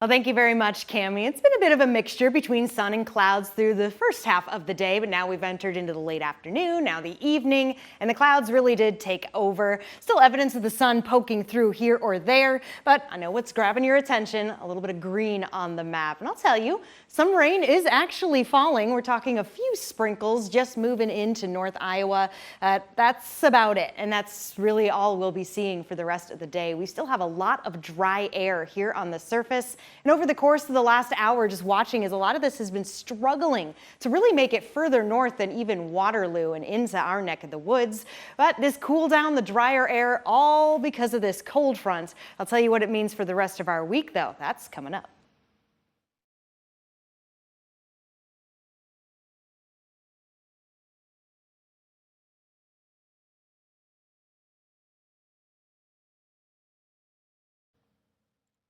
Well, thank you very much, Cami. It's been a bit of a mixture between sun and clouds through the first half of the day, but now we've entered into the late afternoon, now the evening, and the clouds really did take over. Still evidence of the sun poking through here or there, but I know what's grabbing your attention, a little bit of green on the map. And I'll tell you, some rain is actually falling. We're talking a few sprinkles just moving into North Iowa. That's about it, and that's really all we'll be seeing for the rest of the day. We still have a lot of dry air here on the surface. And over the course of the last hour, just watching as a lot of this has been struggling to really make it further north than even Waterloo and into our neck of the woods. But this cool down, the drier air, all because of this cold front. I'll tell you what it means for the rest of our week, though. That's coming up.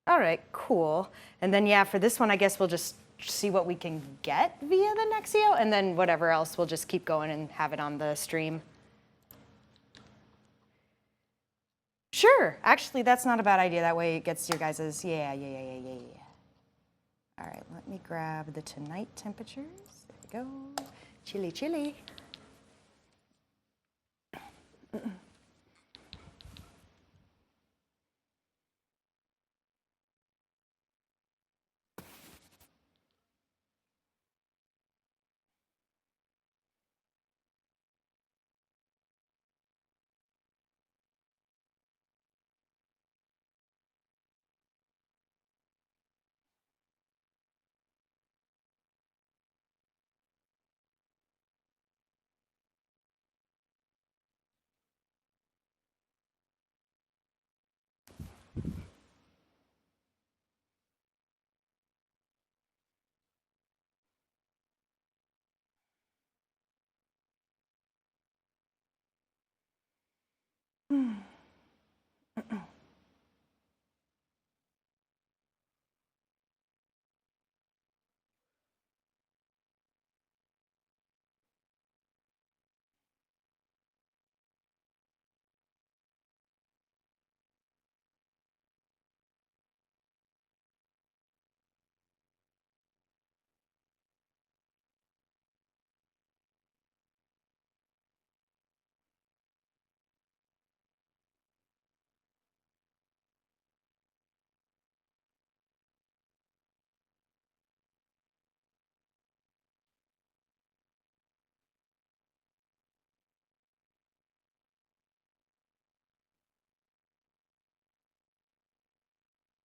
All right, cool. And then, yeah, for this one, I guess we'll just see what we can get via the Nexio, and then whatever else, we'll just keep going and have it on the stream. Sure. Actually, that's not a bad idea. That way it gets your guys's, yeah. All right, let me grab the tonight temperatures. There we go. Chilly, chilly.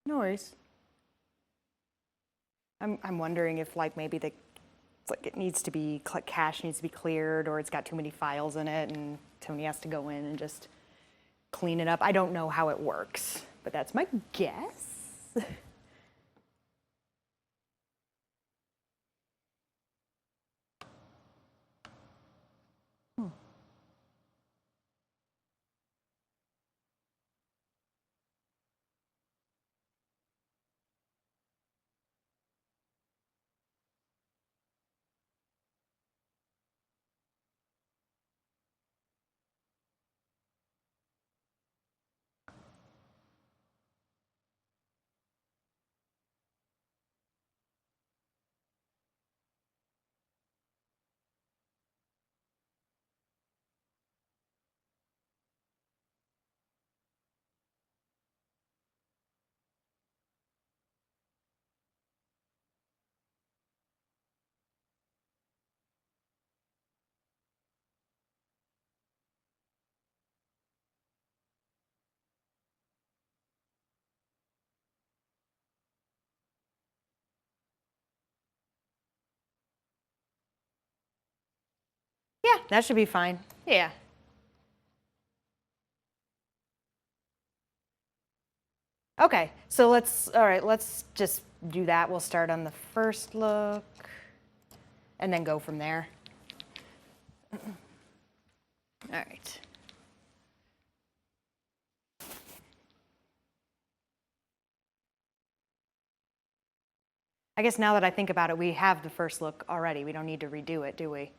No worries. I'm wondering if like maybe the like it needs to be cache needs to be cleared, or it's got too many files in it and Tony has to go in and just clean it up. I don't know how it works, but that's my guess. Yeah, that should be fine. Yeah. Okay, so let's just do that. We'll start on the first look and then go from there. All right. I guess now that I think about it, we have the first look already. We don't need to redo it, do we?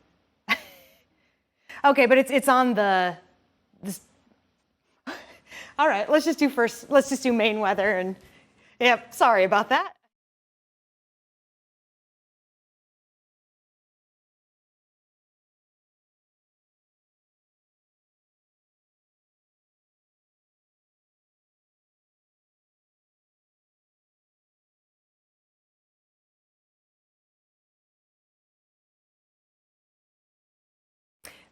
Okay, but it's on the. All right, let's just do main weather and. Yep, sorry about that.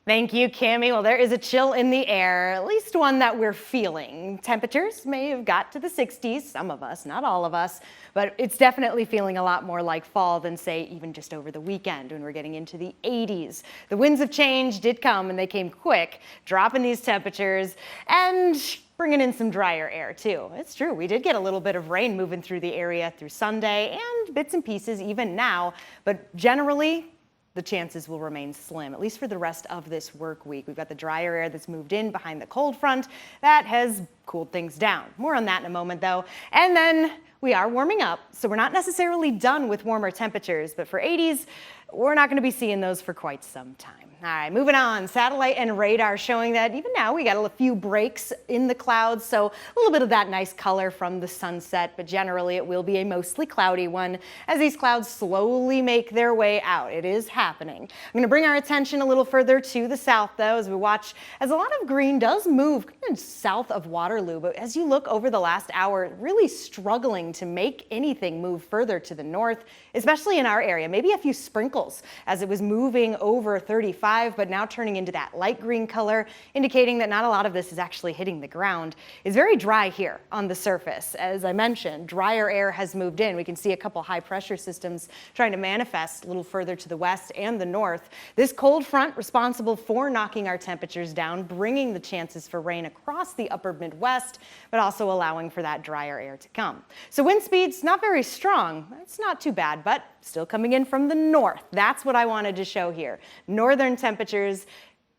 Thank you, Cammie. Well, there is a chill in the air, at least one that we're feeling. Temperatures may have got to the 60s, some of us, not all of us, but it's definitely feeling a lot more like fall than, say, even just over the weekend when we're getting into the 80s. The winds of change did come, and they came quick, dropping these temperatures and bringing in some drier air, too. It's true, we did get a little bit of rain moving through the area through Sunday and bits and pieces even now, but generally, the chances will remain slim, at least for the rest of this work week. We've got the drier air that's moved in behind the cold front. That has cooled things down. More on that in a moment, though. And then we are warming up, so we're not necessarily done with warmer temperatures, but for 80s, we're not going to be seeing those for quite some time. All right, moving on. Satellite and radar showing that even now we got a few breaks in the clouds, so a little bit of that nice color from the sunset, but generally it will be a mostly cloudy one as these clouds slowly make their way out. It is happening. I'm going to bring our attention a little further to the south, though, as we watch as a lot of green does move south of Waterloo, but as you look over the last hour, really struggling to make anything move further to the north, especially in our area. Maybe a few sprinkles as it was moving over 35. But now turning into that light green color, indicating that not a lot of this is actually hitting the ground. It's very dry here on the surface. As I mentioned, drier air has moved in. We can see a couple high pressure systems trying to manifest a little further to the west and the north. This cold front responsible for knocking our temperatures down, bringing the chances for rain across the upper Midwest, but also allowing for that drier air to come. So wind speeds not very strong. It's not too bad, but still coming in from the north. That's what I wanted to show here. Northern temperatures,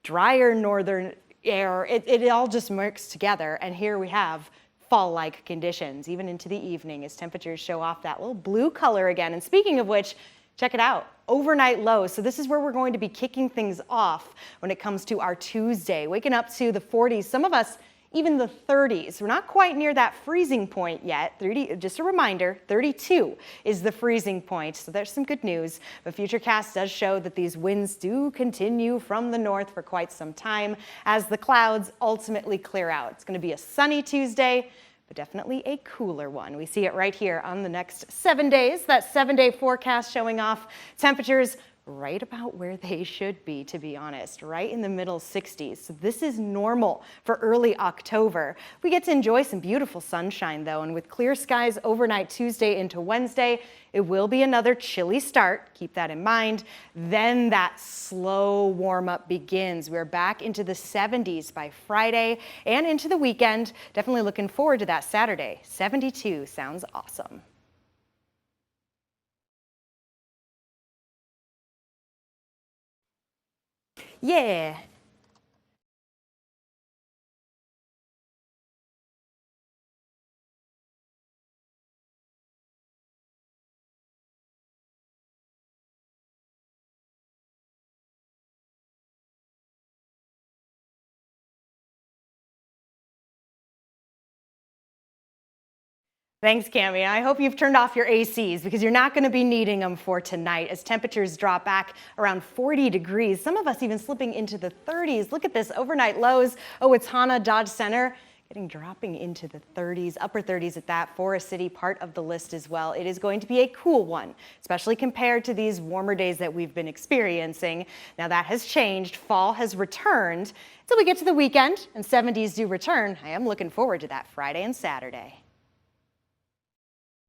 drier northern air, it all just mixed together. And here we have fall-like conditions, even into the evening as temperatures show off that little blue color again. And speaking of which, check it out, overnight lows. So this is where we're going to be kicking things off when it comes to our Tuesday, waking up to the 40s. Some of us even the 30s. We're not quite near that freezing point yet. 30, just a reminder, 32 is the freezing point, so there's some good news. But Futurecast does show that these winds do continue from the north for quite some time as the clouds ultimately clear out. It's going to be a sunny Tuesday, but definitely a cooler one. We see it right here on the next 7 days. That 7-day forecast showing off temperatures right about where they should be, to be honest, right in the middle 60s. So this is normal for early October. We get to enjoy some beautiful sunshine, though, and with clear skies overnight Tuesday into Wednesday, it will be another chilly start. Keep that in mind. Then that slow warm-up begins. We're back into the 70s by Friday and into the weekend. Definitely looking forward to that Saturday. 72 sounds awesome. Yeah. Thanks, Cammie. I hope you've turned off your ACs because you're not going to be needing them for tonight as temperatures drop back around 40 degrees. Some of us even slipping into the 30s. Look at this overnight lows. Owatonna, Dodge Center, dropping into the 30s, upper 30s at that. Forest City, part of the list as well. It is going to be a cool one, especially compared to these warmer days that we've been experiencing. Now that has changed. Fall has returned. Until we get to the weekend and 70s do return, I am looking forward to that Friday and Saturday.